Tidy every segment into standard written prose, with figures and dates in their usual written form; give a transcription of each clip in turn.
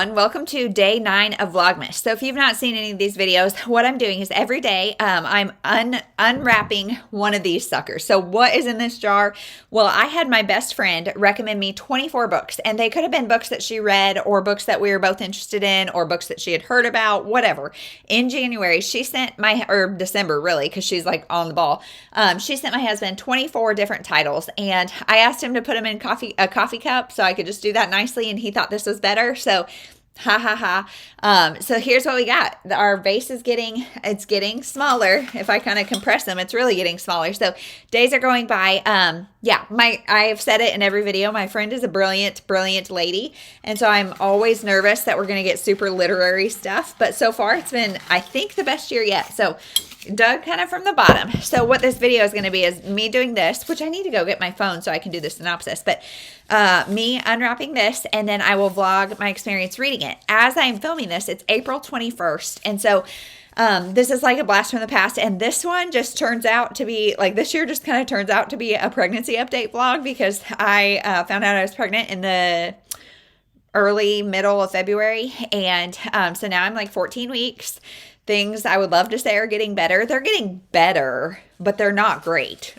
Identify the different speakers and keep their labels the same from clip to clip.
Speaker 1: everyone. Welcome to day 9 of Vlogmas. So if you've not seen any of these videos, what I'm doing is every day I'm unwrapping one of these suckers. So what is in this jar? Well, I had my best friend recommend me 24 books, and they could have been books that she read or books that we were both interested in or books that she had heard about, whatever. In January, she sent or December really, because she's like on the ball. She sent my husband 24 different titles, and I asked him to put them in a coffee cup so I could just do that nicely, and he thought this was better. So ha ha ha. So here's what we got. Our vase is getting smaller. If I kind of compress them, it's really getting smaller. So days are going by. I have said it in every video. My friend is a brilliant, brilliant lady. And so I'm always nervous that we're going to get super literary stuff. But so far it's been, I think, the best year yet. So dug kind of from the bottom. So what this video is going to be is me doing this, which I need to go get my phone so I can do the synopsis, but me unwrapping this, and then I will vlog my experience reading it. As I'm filming this, it's April 21st. And so this is like a blast from the past. And this one just turns out to be like, this year just kind of turns out to be a pregnancy update vlog, because I found out I was pregnant in the middle of February. And so now I'm like 14 weeks. Things I would love to say are getting better. They're getting better, but they're not great.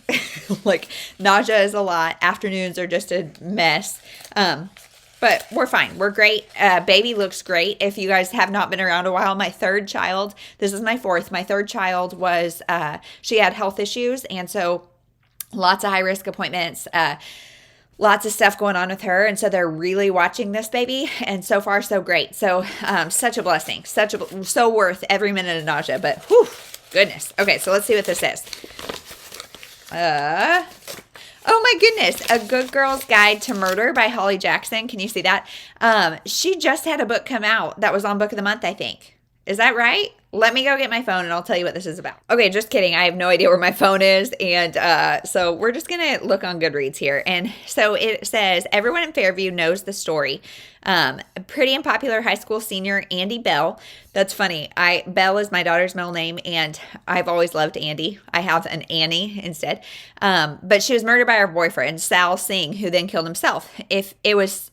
Speaker 1: Like nausea is a lot. Afternoons are just a mess. But we're fine. We're great. Baby looks great. If you guys have not been around a while, my third child, this is my fourth. My third child was, she had health issues. And so lots of high risk appointments, lots of stuff going on with her. And so they're really watching this baby. And so far, so great. So such a blessing. So worth every minute of nausea. But whew, goodness. Okay, so let's see what this is. Oh my goodness. A Good Girl's Guide to Murder by Holly Jackson. Can you see that? She just had a book come out that was on Book of the Month, I think. Is that right? Let me go get my phone and I'll tell you what this is about. Okay, just kidding. I have no idea where my phone is. And so we're just going to look on Goodreads here. And so it says, everyone in Fairview knows the story. Pretty and popular high school senior Andy Bell. That's funny. Bell is my daughter's middle name, and I've always loved Andy. I have an Annie instead. But she was murdered by her boyfriend, Sal Singh, who then killed himself. It was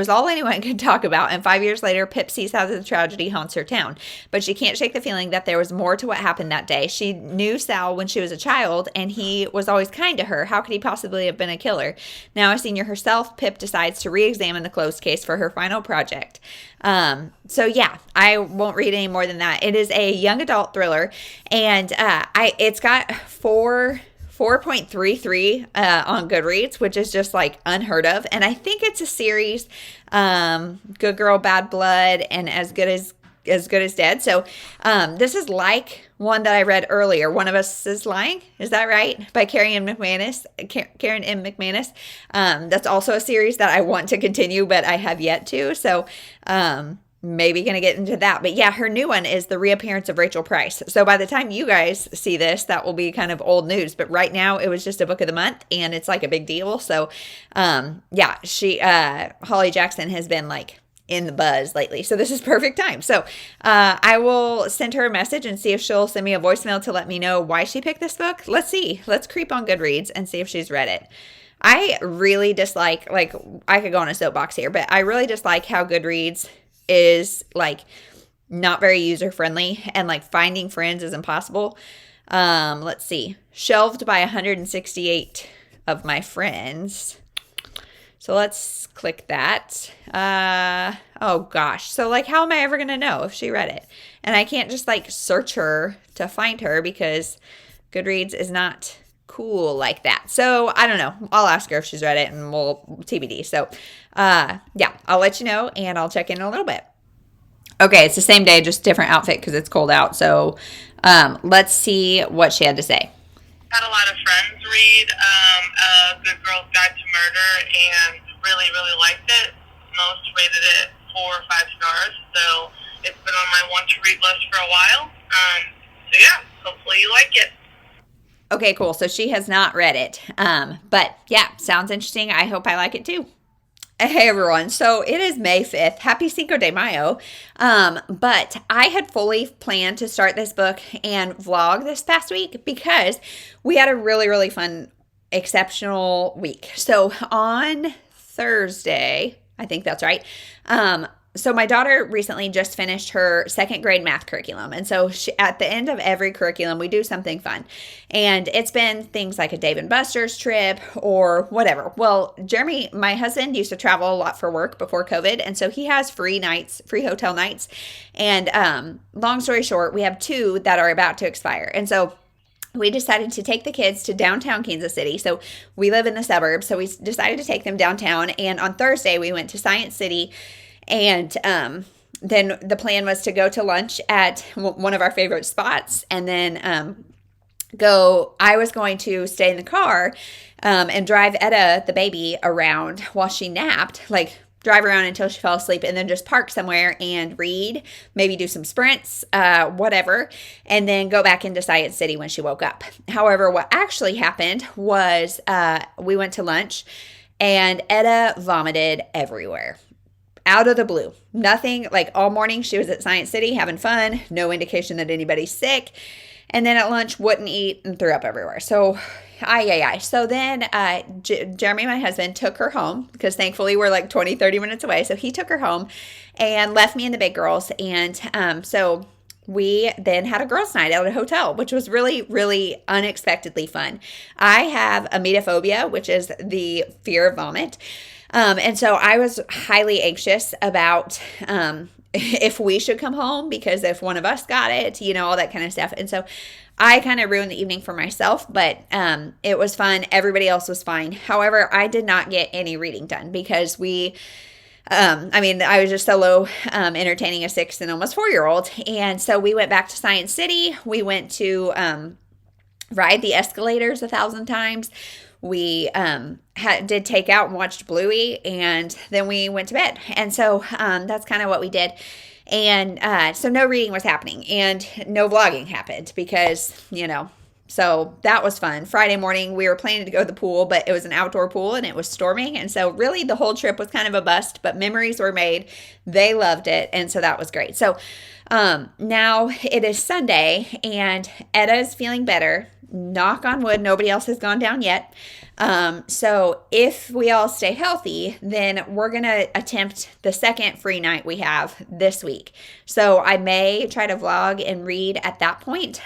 Speaker 1: all anyone could talk about, and 5 years later, Pip sees how the tragedy haunts her town. But she can't shake the feeling that there was more to what happened that day. She knew Sal when she was a child, and he was always kind to her. How could he possibly have been a killer? Now a senior herself, Pip decides to re-examine the closed case for her final project. So yeah, I won't read any more than that. It is a young adult thriller, and it's got 4.33 on Goodreads, which is just like unheard of. And I think it's a series, Good Girl, Bad Blood, and As Good as Dead. So this is like one that I read earlier, One of Us is Lying. Is that right? By Karen M. McManus. That's also a series that I want to continue, but I have yet to. So maybe going to get into that. But yeah, her new one is The Reappearance of Rachel Price. So by the time you guys see this, that will be kind of old news. But right now it was just a book of the month, and it's like a big deal. So yeah, Holly Jackson has been like in the buzz lately. So this is perfect time. So I will send her a message and see if she'll send me a voicemail to let me know why she picked this book. Let's see. Let's creep on Goodreads and see if she's read it. I really dislike, like, I could go on a soapbox here, but I really dislike how Goodreads is like not very user friendly, and like finding friends is impossible. Let's see. Shelved by 168 of my friends. So let's click that. Oh gosh. So like, how am I ever going to know if she read it? And I can't just like search her to find her because Goodreads is not cool like that. So I don't know. I'll ask her if she's read it, and we'll TBD. So yeah, I'll let you know, and I'll check in a little bit. Okay, it's the same day, just different outfit because it's cold out. So let's see what she had to say.
Speaker 2: Had a lot of friends read A Good Girl's Guide to Murder and really, really liked it. Most rated it 4 or 5 stars. So it's been on my want-to-read list for a while. So yeah, hopefully you like it.
Speaker 1: Okay, cool. So she has not read it. But yeah, sounds interesting. I hope I like it too. Hey everyone, so it is May 5th. Happy Cinco de Mayo. But I had fully planned to start this book and vlog this past week because we had a really, really fun, exceptional week. So on Thursday, I think that's right, so my daughter recently just finished her second grade math curriculum. And so at the end of every curriculum, we do something fun. And it's been things like a Dave & Buster's trip or whatever. Well, Jeremy, my husband, used to travel a lot for work before COVID. And so he has free hotel nights. And long story short, we have 2 that are about to expire. And so we decided to take the kids to downtown Kansas City. So we live in the suburbs. So we decided to take them downtown. And on Thursday, we went to Science City. And then the plan was to go to lunch at one of our favorite spots. And then I was going to stay in the car and drive Etta, the baby, around while she napped. Like, drive around until she fell asleep and then just park somewhere and read, maybe do some sprints, whatever, and then go back into Science City when she woke up. However, what actually happened was we went to lunch and Etta vomited everywhere. Out of the blue. Nothing, like all morning she was at Science City having fun, no indication that anybody's sick. And then at lunch wouldn't eat and threw up everywhere. So, So then Jeremy, my husband, took her home because thankfully we're like 20, 30 minutes away. So he took her home and left me and the big girls. And so we then had a girls' night at a hotel, which was really, really unexpectedly fun. I have emetophobia, which is the fear of vomit. And so I was highly anxious about if we should come home, because if one of us got it, all that kind of stuff. And so I kind of ruined the evening for myself, but it was fun. Everybody else was fine. However, I did not get any reading done because I was just solo entertaining a 6 and almost 4-year-old. And so we went back to Science City. We went to ride the escalators 1,000 times. We did takeout and watched Bluey, and then we went to bed. And so that's kind of what we did. And so no reading was happening, and no vlogging happened because, so that was fun. Friday morning, we were planning to go to the pool, but it was an outdoor pool, and it was storming. And so really the whole trip was kind of a bust, but memories were made. They loved it, and so that was great. So now it is Sunday, and Etta's feeling better. Knock on wood, nobody else has gone down yet. So if we all stay healthy, then we're going to attempt the second free night we have this week. So I may try to vlog and read at that point.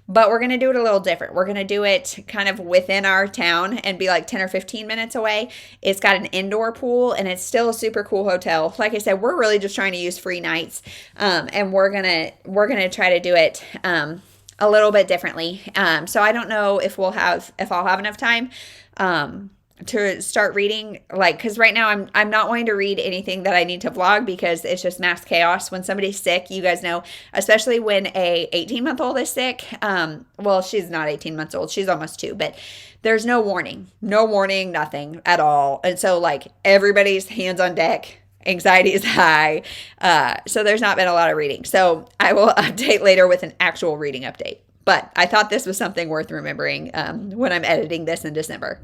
Speaker 1: But we're going to do it a little different. We're going to do it kind of within our town and be like 10 or 15 minutes away. It's got an indoor pool, and it's still a super cool hotel. Like I said, we're really just trying to use free nights. And we're going to try to do it, a little bit differently. So I don't know if I'll have enough time to start reading, because right now I'm not wanting to read anything that I need to vlog because it's just mass chaos. When somebody's sick, you guys know, especially when a 18-month-old is sick. Well, she's not 18 months old. She's almost 2, but there's no warning, nothing at all. And so everybody's hands on deck. Anxiety is high. So there's not been a lot of reading. So I will update later with an actual reading update. But I thought this was something worth remembering when I'm editing this in December.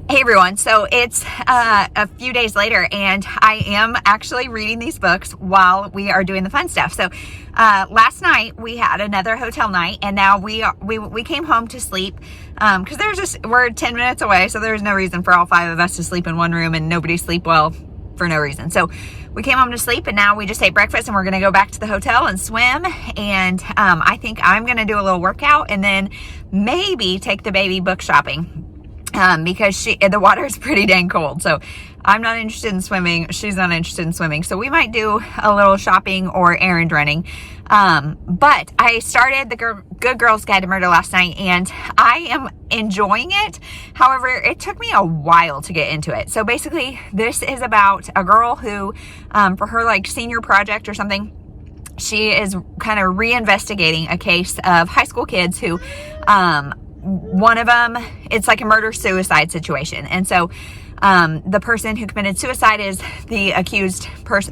Speaker 1: Hey everyone, so it's a few days later, and I am actually reading these books while we are doing the fun stuff. So last night we had another hotel night, and now we came home to sleep because we're 10 minutes away, so there's no reason for all 5 of us to sleep in one room and nobody sleep well for no reason. So we came home to sleep, and now we just ate breakfast, and we're going to go back to the hotel and swim. And I think I'm going to do a little workout and then maybe take the baby book shopping. Because the water is pretty dang cold. So I'm not interested in swimming. She's not interested in swimming. So we might do a little shopping or errand running. But I started the Good Girls Guide to Murder last night, and I am enjoying it. However, it took me a while to get into it. So basically, this is about a girl who, for her senior project or something, she is kind of reinvestigating a case of high school kids who, one of them, it's like a murder-suicide situation. And so the person who committed suicide is the accused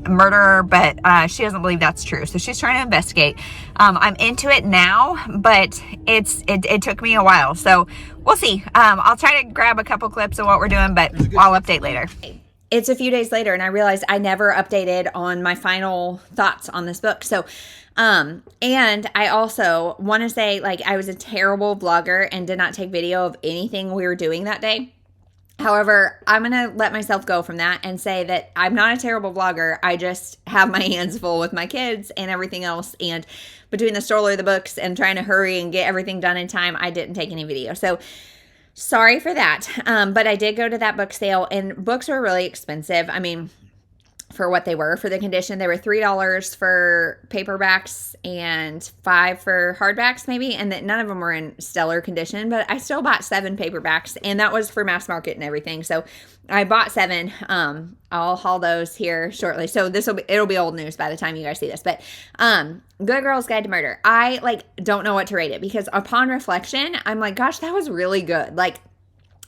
Speaker 1: murderer, but she doesn't believe that's true. So she's trying to investigate. I'm into it now, but it took me a while. So we'll see. I'll try to grab a couple clips of what we're doing, but I'll update later. It's a few days later, and I realized I never updated on my final thoughts on this book. So and I also want to say, I was a terrible vlogger and did not take video of anything we were doing that day. However, I'm going to let myself go from that and say that I'm not a terrible vlogger. I just have my hands full with my kids and everything else. And between the stroller, the books, and trying to hurry and get everything done in time, I didn't take any video. So sorry for that. But I did go to that book sale, and books were really expensive. I mean, for what they were, for the condition, they were $3 for paperbacks and $5 for hardbacks maybe, and that none of them were in stellar condition, but I still bought 7 paperbacks, and that was for mass market and everything. So I bought 7. I'll haul those here shortly. So it'll be old news by the time you guys see this. But Good Girl's Guide to Murder, I don't know what to rate it, because upon reflection, I'm like, gosh, that was really good.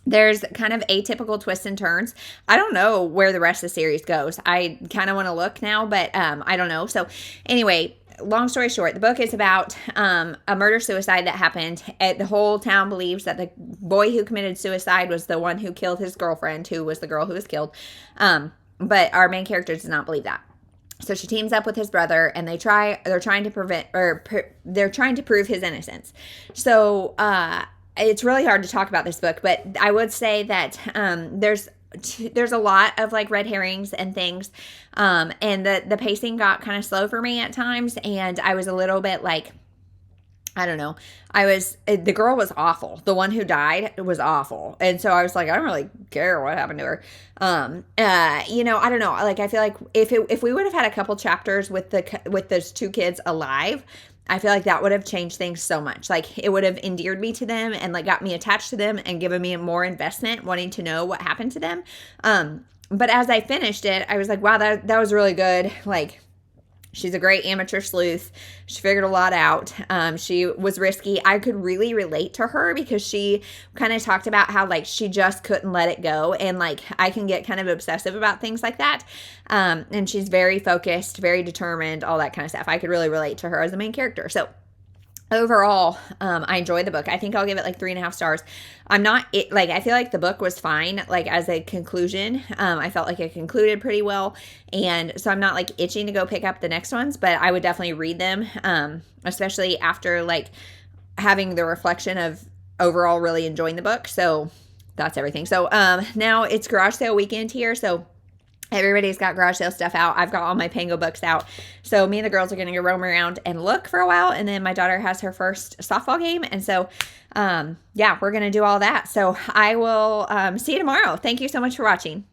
Speaker 1: There's kind of atypical twists and turns. I don't know where the rest of the series goes. I kind of want to look now, but I don't know. So anyway, long story short, the book is about a murder-suicide that happened. The whole town believes that the boy who committed suicide was the one who killed his girlfriend, who was the girl who was killed. But our main character does not believe that. So she teams up with his brother, and they're trying to prove his innocence. So it's really hard to talk about this book, but I would say that there's a lot of red herrings and things, and the pacing got kind of slow for me at times, and I was a little bit I don't know. The girl was awful. The one who died was awful. And so I was like, I don't really care what happened to her. I don't know. I feel like if we would have had a couple chapters with those 2 kids alive, I feel like that would have changed things so much. It would have endeared me to them and got me attached to them and given me more investment wanting to know what happened to them. But as I finished it, I was like, wow, that was really good. She's a great amateur sleuth. She figured a lot out. She was risky. I could really relate to her because she kind of talked about how she just couldn't let it go. And I can get kind of obsessive about things like that. And she's very focused, very determined, all that kind of stuff. I could really relate to her as the main character. So overall, I enjoyed the book. I think I'll give it 3.5 stars. I feel like the book was fine, as a conclusion. I felt like it concluded pretty well. And so I'm not itching to go pick up the next ones, but I would definitely read them, especially after having the reflection of overall really enjoying the book. So that's everything. So now it's garage sale weekend here. So everybody's got garage sale stuff out. I've got all my Pango books out. So me and the girls are going to go roam around and look for a while. And then my daughter has her first softball game. And so, we're going to do all that. So I will see you tomorrow. Thank you so much for watching.